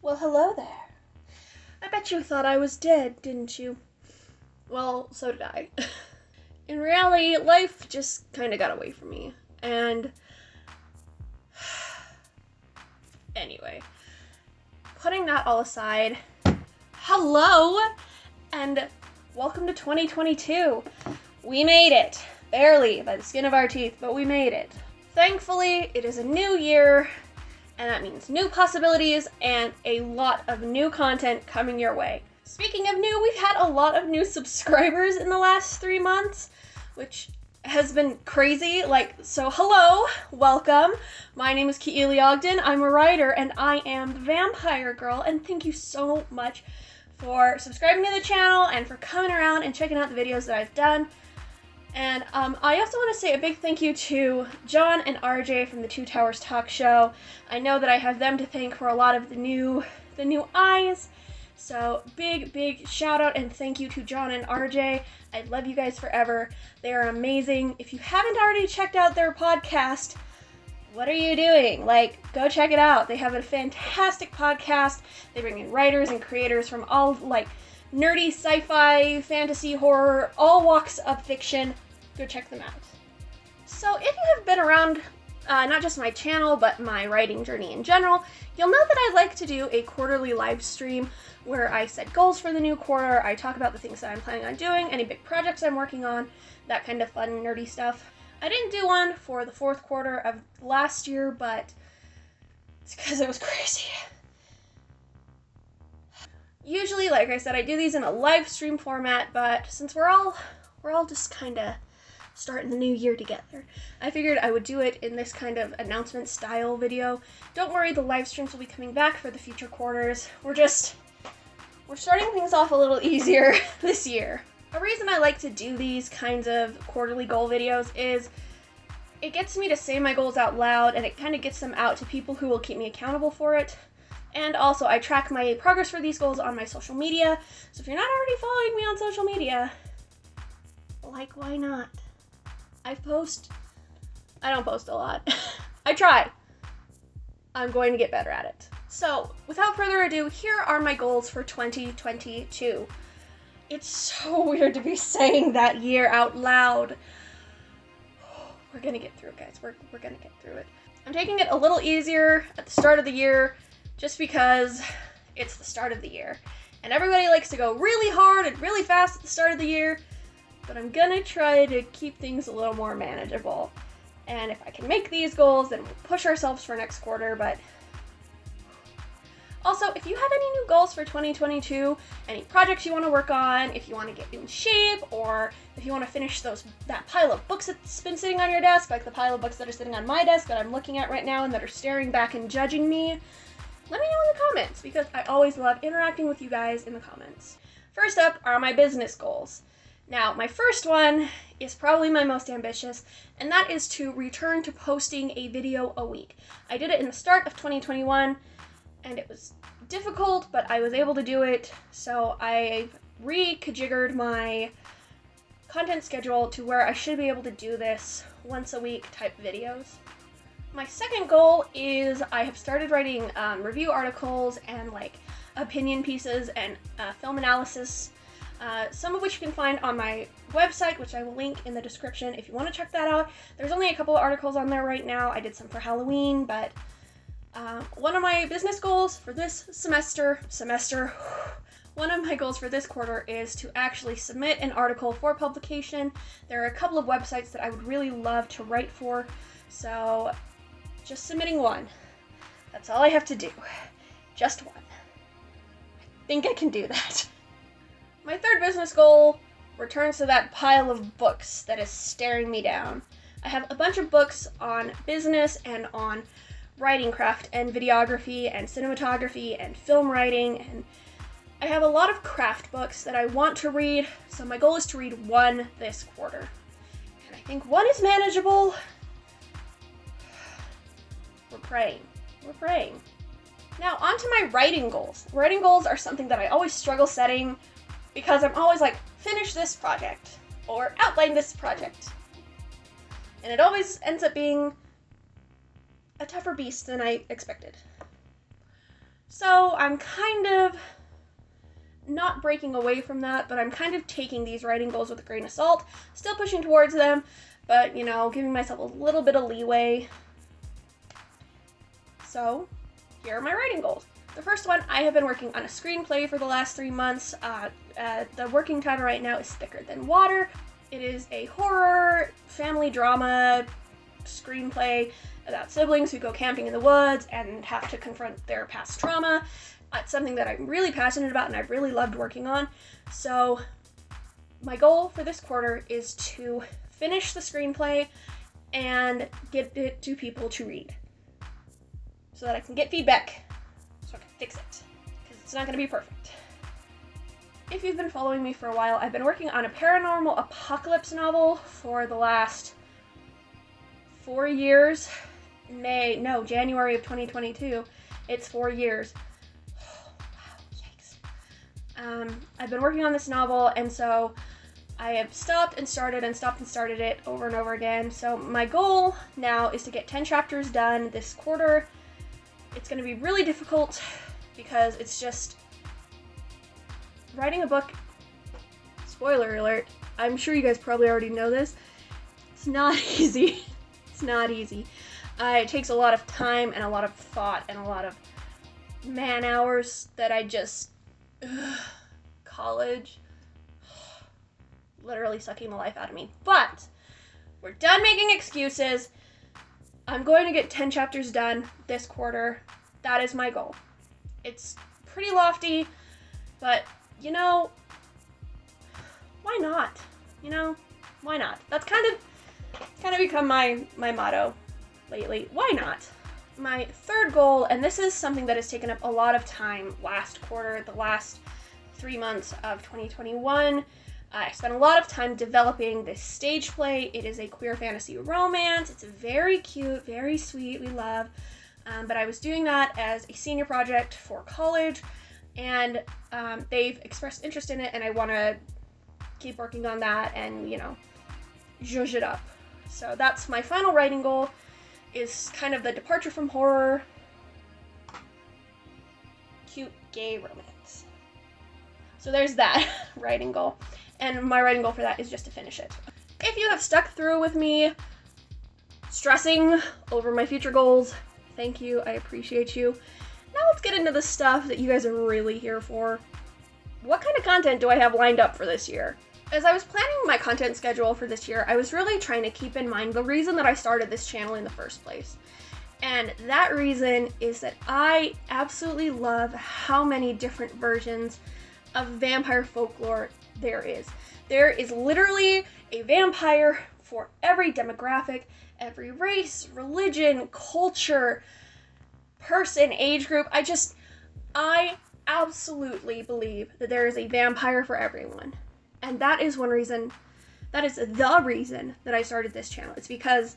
Well, hello there. I bet you thought I was dead, didn't you? Well, so did I. In reality, life just kind of got away from me. And anyway, putting that all aside, hello and welcome to 2022. We made it. Barely, by the skin of our teeth, but we made it. Thankfully, it is a new year, and that means new possibilities and a lot of new content coming your way. Speaking of new, we've had a lot of new subscribers in the last 3 months, which has been crazy. So hello, welcome. My name is Keely Ogden. I'm a writer, and I am the Vampyre Girl, and thank you so much for subscribing to the channel and for coming around and checking out the videos that I've done. And I also want to say a big thank you to John and RJ from the Two Towers Talk Show. I know that I have them to thank for a lot of the new eyes. So big shout out and thank you to John and RJ. I love you guys forever. They are amazing. If you haven't already checked out their podcast, what are you doing? Go check it out. They have a fantastic podcast. They bring in writers and creators from all nerdy sci-fi, fantasy, horror, all walks of fiction. Go check them out. So if you have been around, not just my channel, but my writing journey in general, you'll know that I like to do a quarterly live stream where I set goals for the new quarter, I talk about the things that I'm planning on doing, any big projects I'm working on, that kind of fun, nerdy stuff. I didn't do one for the fourth quarter of last year, but it's because it was crazy. Usually, like I said, I do these in a live stream format, but since we're all just kind of starting the new year together, I figured I would do it in this kind of announcement style video. Don't worry, the live streams will be coming back for the future quarters. We're starting things off a little easier this year. A reason I like to do these kinds of quarterly goal videos is it gets me to say my goals out loud, and it kind of gets them out to people who will keep me accountable for it. And also, I track my progress for these goals on my social media, so if you're not already following me on social media, why not? I don't post a lot. I try. I'm going to get better at it. So, without further ado, here are my goals for 2022. It's so weird to be saying that year out loud. We're gonna get through it, guys. We're gonna get through it. I'm taking it a little easier at the start of the year, just because it's the start of the year. And everybody likes to go really hard and really fast at the start of the year, but I'm gonna try to keep things a little more manageable. And if I can make these goals, then we'll push ourselves for next quarter, but also, if you have any new goals for 2022, any projects you want to work on, if you want to get in shape, or if you want to finish that pile of books that's been sitting on your desk, like the pile of books that are sitting on my desk that I'm looking at right now and that are staring back and judging me, let me know in the comments, because I always love interacting with you guys in the comments. First up are my business goals. Now, my first one is probably my most ambitious, and that is to return to posting a video a week. I did it in the start of 2021, and it was difficult, but I was able to do it, so I've re-configured my content schedule to where I should be able to do this once a week type videos. My second goal is I have started writing review articles and opinion pieces and film analysis, some of which you can find on my website, which I will link in the description if you want to check that out. There's only a couple of articles on there right now. I did some for Halloween, but one of my business goals for this one of my goals for this quarter is to actually submit an article for publication. There are a couple of websites that I would really love to write for, so just submitting one. That's all I have to do. Just one. I think I can do that. My third business goal returns to that pile of books that is staring me down. I have a bunch of books on business and on writing craft and videography and cinematography and film writing, and I have a lot of craft books that I want to read, so my goal is to read one this quarter. And I think one is manageable. We're praying. Now, on to my writing goals. Writing goals are something that I always struggle setting because I'm always finish this project or outline this project. And it always ends up being a tougher beast than I expected. So I'm kind of not breaking away from that, but I'm kind of taking these writing goals with a grain of salt, still pushing towards them, but, giving myself a little bit of leeway. So here are my writing goals. The first one, I have been working on a screenplay for the last 3 months. The working title right now is Thicker Than Water. It is a horror, family drama screenplay about siblings who go camping in the woods and have to confront their past trauma. It's something that I'm really passionate about and I've really loved working on. So my goal for this quarter is to finish the screenplay and get it to people to read so that I can get feedback so I can fix it, because it's not going to be perfect. If you've been following me for a while, I've been working on a paranormal apocalypse novel for the last 4 years. January of 2022. It's 4 years. Oh, wow, yikes. I've been working on this novel, and so I have stopped and started it over and over again. So my goal now is to get 10 chapters done this quarter. It's going to be really difficult because it's just writing a book. Spoiler alert. I'm sure you guys probably already know this. It's not easy. It's not easy. It takes a lot of time and a lot of thought and a lot of man hours that I just... college. Literally sucking the life out of me. But we're done making excuses. I'm going to get 10 chapters done this quarter. That is my goal. It's pretty lofty, but why not? Why not? That's kind of become my motto lately. Why not? My third goal, and this is something that has taken up a lot of time last quarter, the last 3 months of 2021. I spent a lot of time developing this stage play. It is a queer fantasy romance. It's very cute, very sweet, we love. But I was doing that as a senior project for college, and they've expressed interest in it, and I want to keep working on that and, zhuzh it up. So that's my final writing goal, is kind of the departure from horror, cute gay romance. So there's that writing goal. And my writing goal for that is just to finish it. If you have stuck through with me, stressing over my future goals, thank you, I appreciate you. Now let's get into the stuff that you guys are really here for. What kind of content do I have lined up for this year? As I was planning my content schedule for this year, I was really trying to keep in mind the reason that I started this channel in the first place. And that reason is that I absolutely love how many different versions of vampire folklore there is. There is literally a vampire for every demographic, every race, religion, culture, person, age group. I absolutely believe that there is a vampire for everyone. And that is the reason that I started this channel. It's because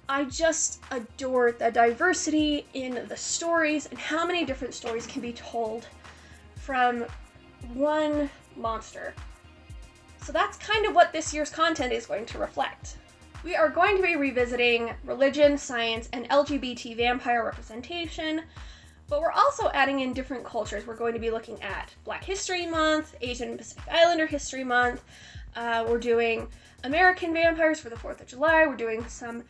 I just adore the diversity in the stories and how many different stories can be told from one monster. So that's kind of what this year's content is going to reflect. We are going to be revisiting religion, science, and LGBT vampire representation, but we're also adding in different cultures. We're going to be looking at Black History Month, Asian Pacific Islander History Month. We're doing American vampires for the 4th of July. We're doing some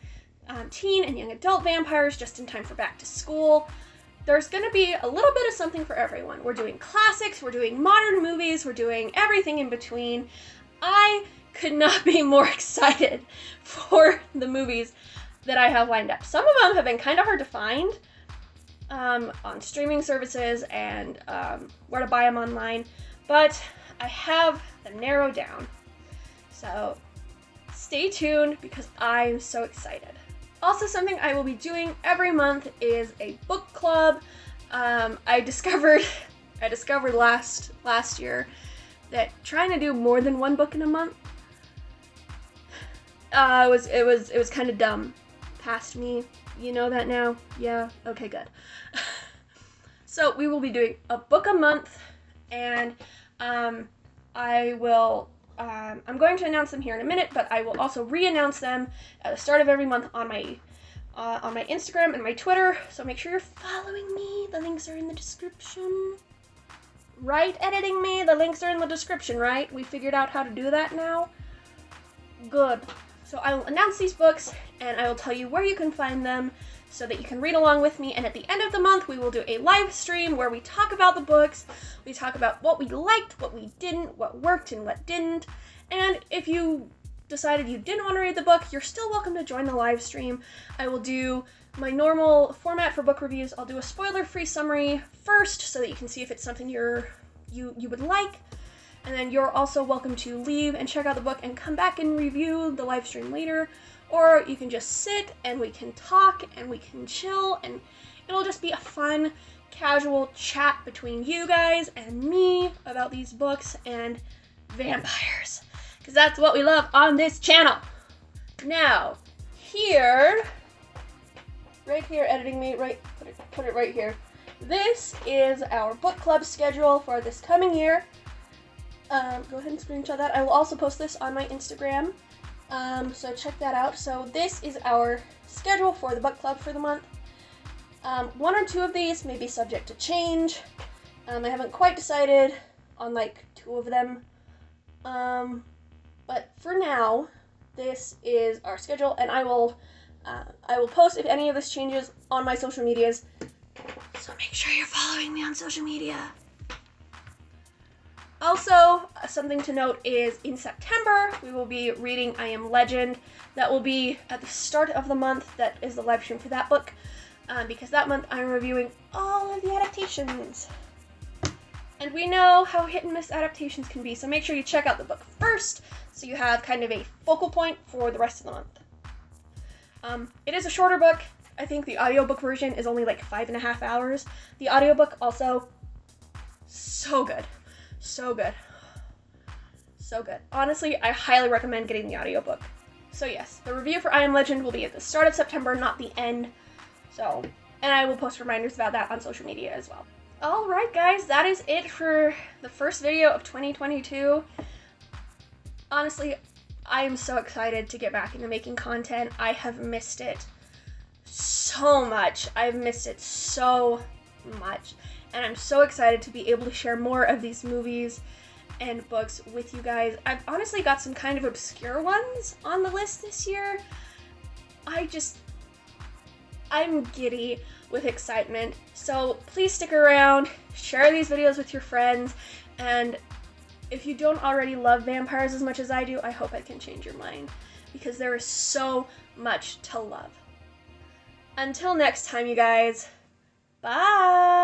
teen and young adult vampires just in time for back to school. There's going to be a little bit of something for everyone. We're doing classics, we're doing modern movies, we're doing everything in between. I could not be more excited for the movies that I have lined up. Some of them have been kind of hard to find on streaming services and where to buy them online, but I have them narrowed down. So stay tuned because I'm so excited. Also, something I will be doing every month is a book club. I discovered last year that trying to do more than one book in a month it was kind of dumb. Past me, you know that now? Yeah, okay, good. So we will be doing a book a month, and I'm going to announce them here in a minute, but I will also re-announce them at the start of every month on my on my Instagram and my Twitter, so make sure you're following me. The links are in the description. Right, editing me? The links are in the description, right? We figured out how to do that now? Good. So I will announce these books, and I will tell you where you can find them so that you can read along with me. And at the end of the month, we will do a live stream where we talk about the books. We talk about what we liked, what we didn't, what worked and what didn't. And if you decided you didn't want to read the book, you're still welcome to join the live stream. I will do my normal format for book reviews. I'll do a spoiler-free summary first so that you can see if it's something you would like. And then you're also welcome to leave and check out the book and come back and review the live stream later. Or you can just sit and we can talk and we can chill, and it'll just be a fun, casual chat between you guys and me about these books and vampires. Because that's what we love on this channel. Now, here, right here, editing me, right, put it right here. This is our book club schedule for this coming year. Go ahead and screenshot that. I will also post this on my Instagram, so check that out. So this is our schedule for the book club for the month. One or two of these may be subject to change. I haven't quite decided on like 2 of them. But for now, this is our schedule, and I will post if any of this changes on my social medias. So make sure you're following me on social media. Also, something to note is in September, we will be reading I Am Legend. That will be at the start of the month. That is the live stream for that book, because that month I'm reviewing all of the adaptations. And we know how hit and miss adaptations can be, so make sure you check out the book first, so you have kind of a focal point for the rest of the month. It is a shorter book. I think the audiobook version is only like 5.5 hours. The audiobook also, so good. So good. So good. Honestly, I highly recommend getting the audiobook. So yes, the review for I Am Legend will be at the start of September, not the end. So, and I will post reminders about that on social media as well. Alright guys, that is it for the first video of 2022. Honestly, I am so excited to get back into making content. I have missed it so much. I've missed it so much. And I'm so excited to be able to share more of these movies and books with you guys. I've honestly got some kind of obscure ones on the list this year. I'm giddy with excitement. So please stick around, share these videos with your friends, and if you don't already love vampires as much as I do, I hope I can change your mind, because there is so much to love. Until next time, you guys, bye!